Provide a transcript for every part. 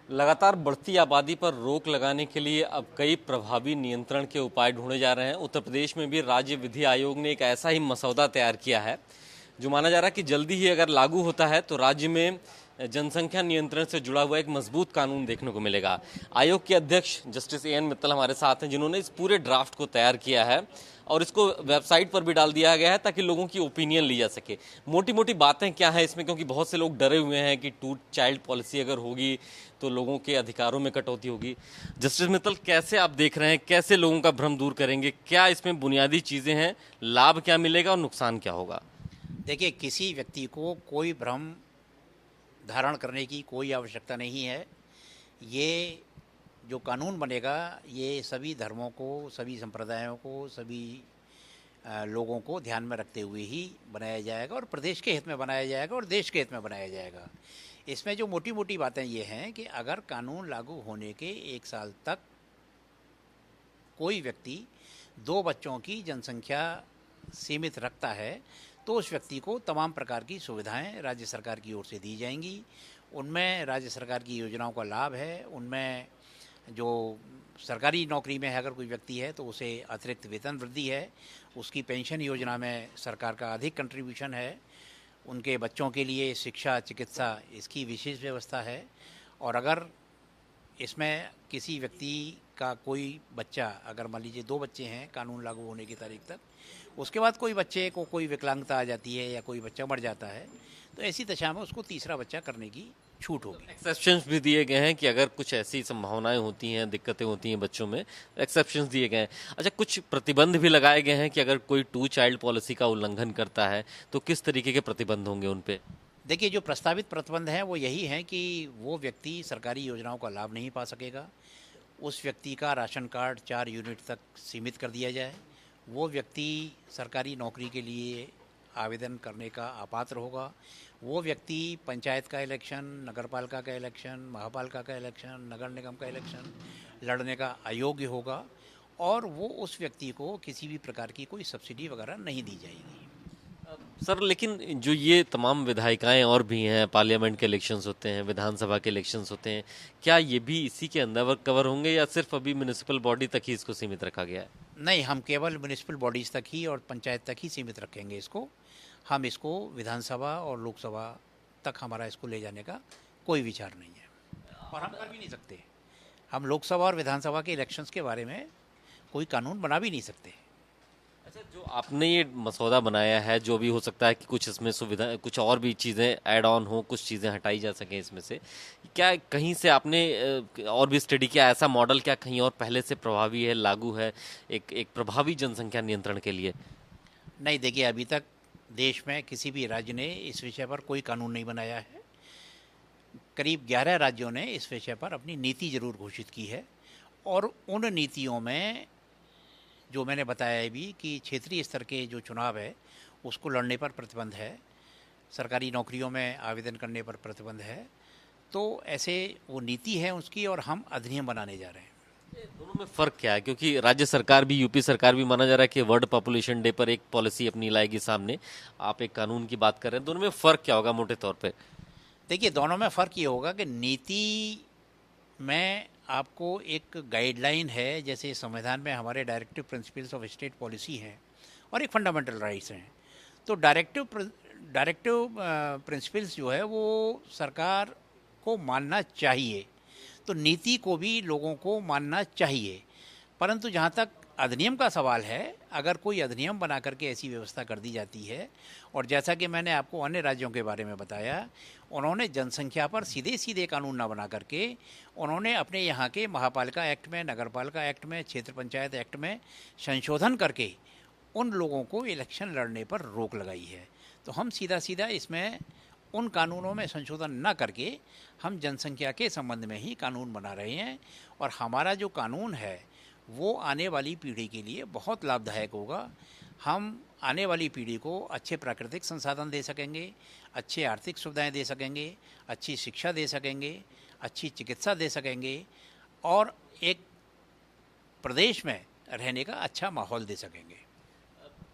लगातार बढ़ती आबादी पर रोक लगाने के लिए अब कई प्रभावी नियंत्रण के उपाय ढूंढे जा रहे हैं। उत्तर प्रदेश में भी राज्य विधि आयोग ने एक ऐसा ही मसौदा तैयार किया है जो माना जा रहा है कि जल्दी ही अगर लागू होता है तो राज्य में जनसंख्या नियंत्रण से जुड़ा हुआ एक मजबूत कानून देखने को मिलेगा। आयोग के अध्यक्ष जस्टिस ए एन मित्तल हमारे साथ हैं, जिन्होंने इस पूरे ड्राफ्ट को तैयार किया है और इसको वेबसाइट पर भी डाल दिया गया है ताकि लोगों की ओपिनियन ली जा सके। मोटी मोटी बातें क्या है इसमें, क्योंकि बहुत से लोग डरे हुए हैं कि टू चाइल्ड पॉलिसी अगर होगी तो लोगों के अधिकारों में कटौती होगी। जस्टिस मित्तल, कैसे आप देख रहे हैं, कैसे लोगों का भ्रम दूर करेंगे, क्या इसमें बुनियादी चीजें हैं, लाभ क्या मिलेगा और नुकसान क्या होगा? देखिए, किसी व्यक्ति को कोई भ्रम धारण करने की कोई आवश्यकता नहीं है। ये जो कानून बनेगा ये सभी धर्मों को, सभी संप्रदायों को, सभी लोगों को ध्यान में रखते हुए ही बनाया जाएगा और प्रदेश के हित में बनाया जाएगा और देश के हित में बनाया जाएगा। इसमें जो मोटी मोटी बातें ये हैं कि अगर कानून लागू होने के 1 साल तक कोई व्यक्ति 2 बच्चों की जनसंख्या सीमित रखता है तो उस व्यक्ति को तमाम प्रकार की सुविधाएं राज्य सरकार की ओर से दी जाएंगी। उनमें राज्य सरकार की योजनाओं का लाभ है। उनमें जो सरकारी नौकरी में है अगर कोई व्यक्ति है तो उसे अतिरिक्त वेतन वृद्धि है, उसकी पेंशन योजना में सरकार का अधिक कंट्रीब्यूशन है, उनके बच्चों के लिए शिक्षा, चिकित्सा इसकी विशेष व्यवस्था है। और अगर इसमें किसी व्यक्ति का कोई बच्चा, अगर मान लीजिए 2 बच्चे हैं कानून लागू होने की तारीख तक, उसके बाद कोई बच्चे को कोई विकलांगता आ जाती है या कोई बच्चा मर जाता है तो ऐसी दशा में उसको तीसरा बच्चा करने की छूट होगी। एक्सेप्शंस भी दिए गए हैं कि अगर कुछ ऐसी संभावनाएं होती हैं, दिक्कतें होती हैं बच्चों में, एक्सेप्शंस दिए गए हैं। अच्छा, कुछ प्रतिबंध भी लगाए गए हैं कि अगर कोई 2 चाइल्ड पॉलिसी का उल्लंघन करता है तो किस तरीके के प्रतिबंध होंगे उन पे? देखिए, जो प्रस्तावित प्रतिबंध हैं वो यही हैं कि वो व्यक्ति सरकारी योजनाओं का लाभ नहीं पा सकेगा, उस व्यक्ति का राशन कार्ड 4 यूनिट तक सीमित कर दिया जाए, वो व्यक्ति सरकारी नौकरी के लिए आवेदन करने का अपात्र होगा, वो व्यक्ति पंचायत का इलेक्शन, नगरपालिका का इलेक्शन, महापालिका का इलेक्शन, नगर निगम का इलेक्शन लड़ने का अयोग्य होगा और वो उस व्यक्ति को किसी भी प्रकार की कोई सब्सिडी वगैरह नहीं दी जाएगी। सर, लेकिन जो ये तमाम विधायिकाएं और भी हैं, पार्लियामेंट के इलेक्शंस होते हैं, विधानसभा के इलेक्शंस होते हैं, क्या ये भी इसी के अंदर कवर होंगे या सिर्फ अभी म्युनिसिपल बॉडी तक ही इसको सीमित रखा गया है? नहीं, हम केवल म्युनिसिपल बॉडीज़ तक ही और पंचायत तक ही सीमित रखेंगे इसको। हम इसको विधानसभा और लोकसभा तक हमारा इसको ले जाने का कोई विचार नहीं है और हम कर भी नहीं सकते। हम लोकसभा और विधानसभा के इलेक्शंस के बारे में कोई कानून बना भी नहीं सकते। अच्छा, जो आपने ये मसौदा बनाया है, जो भी हो सकता है कि कुछ इसमें सुविधा, कुछ और भी चीज़ें ऐड ऑन हो, कुछ चीज़ें हटाई जा सकें इसमें से, क्या कहीं से आपने और भी स्टडी किया? ऐसा मॉडल क्या कहीं और पहले से प्रभावी है, लागू है एक प्रभावी जनसंख्या नियंत्रण के लिए? नहीं, देखिए, अभी तक देश में किसी भी राज्य ने इस विषय पर कोई कानून नहीं बनाया है। करीब 11 राज्यों ने इस विषय पर अपनी नीति जरूर घोषित की है और उन नीतियों में जो मैंने बताया है भी कि क्षेत्रीय स्तर के जो चुनाव है उसको लड़ने पर प्रतिबंध है, सरकारी नौकरियों में आवेदन करने पर प्रतिबंध है। तो ऐसे वो नीति है उसकी और हम अधिनियम बनाने जा रहे हैं। दोनों में फर्क क्या है? क्योंकि राज्य सरकार भी, यूपी सरकार भी माना जा रहा है कि वर्ल्ड पॉपुलेशन डे पर एक पॉलिसी अपनी लाएगी सामने, आप एक कानून की बात कर रहे हैं, दोनों में फर्क क्या होगा मोटे तौर पे? देखिए, दोनों में फ़र्क ये होगा कि नीति में आपको एक गाइडलाइन है, जैसे संविधान में हमारे directive principles of state policy हैं और एक फंडामेंटल राइट्स हैं। तो डायरेक्टिव प्रिंसिपल्स जो है वो सरकार को मानना चाहिए, तो नीति को भी लोगों को मानना चाहिए। परंतु जहाँ तक अधिनियम का सवाल है, अगर कोई अधिनियम बना करके ऐसी व्यवस्था कर दी जाती है और जैसा कि मैंने आपको अन्य राज्यों के बारे में बताया, उन्होंने जनसंख्या पर सीधे सीधे कानून ना बना करके उन्होंने अपने यहाँ के महापालिका एक्ट में, नगरपालिका एक्ट में, क्षेत्र पंचायत एक्ट में संशोधन करके उन लोगों को इलेक्शन लड़ने पर रोक लगाई है। तो हम सीधा सीधा इसमें उन कानूनों में संशोधन न करके हम जनसंख्या के संबंध में ही कानून बना रहे हैं और हमारा जो कानून है वो आने वाली पीढ़ी के लिए बहुत लाभदायक होगा। हम आने वाली पीढ़ी को अच्छे प्राकृतिक संसाधन दे सकेंगे, अच्छे आर्थिक सुविधाएं दे सकेंगे, अच्छी शिक्षा दे सकेंगे, अच्छी चिकित्सा दे सकेंगे और एक प्रदेश में रहने का अच्छा माहौल दे सकेंगे।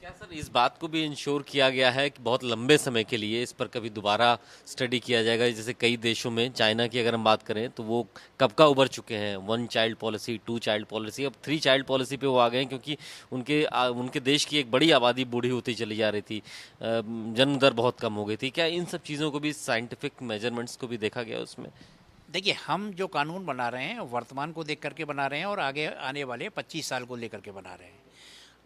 क्या सर इस बात को भी इंश्योर किया गया है कि बहुत लंबे समय के लिए इस पर कभी दोबारा स्टडी किया जाएगा? जैसे कई देशों में, चाइना की अगर हम बात करें तो वो कब का उभर चुके हैं, 1 चाइल्ड पॉलिसी, 2 चाइल्ड पॉलिसी, अब 3 चाइल्ड पॉलिसी पे वो आ गए हैं, क्योंकि उनके देश की एक बड़ी आबादी बूढ़ी होती चली जा रही थी, जन्म दर बहुत कम हो गई थी। क्या इन सब चीज़ों को भी, साइंटिफिक मेजरमेंट्स को भी देखा गया उसमें? देखिए, हम जो कानून बना रहे हैं वर्तमान को देख करके बना रहे हैं और आगे आने वाले 25 साल को लेकर के बना रहे हैं।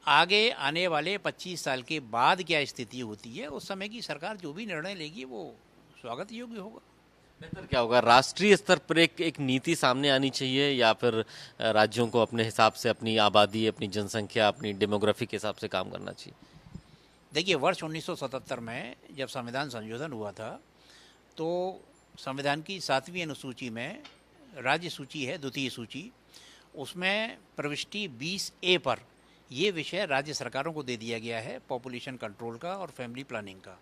आगे आने वाले 25 साल के बाद क्या स्थिति होती है, उस समय की सरकार जो भी निर्णय लेगी वो स्वागत योग्य होगा। बेहतर क्या होगा, राष्ट्रीय स्तर पर एक नीति सामने आनी चाहिए, या फिर राज्यों को अपने हिसाब से, अपनी आबादी, अपनी जनसंख्या, अपनी डेमोग्राफी के हिसाब से काम करना चाहिए? देखिए, वर्ष 1977 में जब संविधान संशोधन हुआ था तो संविधान की 7वीं अनुसूची में राज्य सूची है, द्वितीय सूची, उसमें प्रविष्टि 20A पर ये विषय राज्य सरकारों को दे दिया गया है, पॉपुलेशन कंट्रोल का और फैमिली प्लानिंग का।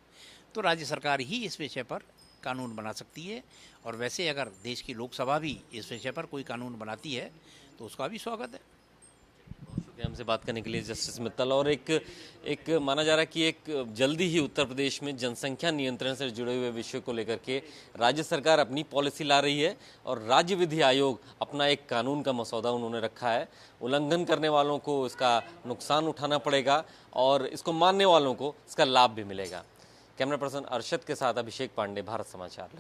तो राज्य सरकार ही इस विषय पर कानून बना सकती है, और वैसे अगर देश की लोकसभा भी इस विषय पर कोई कानून बनाती है तो उसका भी स्वागत है। शुक्रिया हमसे बात करने के लिए जस्टिस मित्तल। और एक माना जा रहा है कि एक जल्दी ही उत्तर प्रदेश में जनसंख्या नियंत्रण से जुड़े हुए विषय को लेकर के राज्य सरकार अपनी पॉलिसी ला रही है, और राज्य विधि आयोग अपना एक कानून का मसौदा उन्होंने रखा है। उल्लंघन करने वालों को इसका नुकसान उठाना पड़ेगा और इसको मानने वालों को इसका लाभ भी मिलेगा। कैमरा पर्सन अरशद के साथ अभिषेक पांडे, भारत समाचार।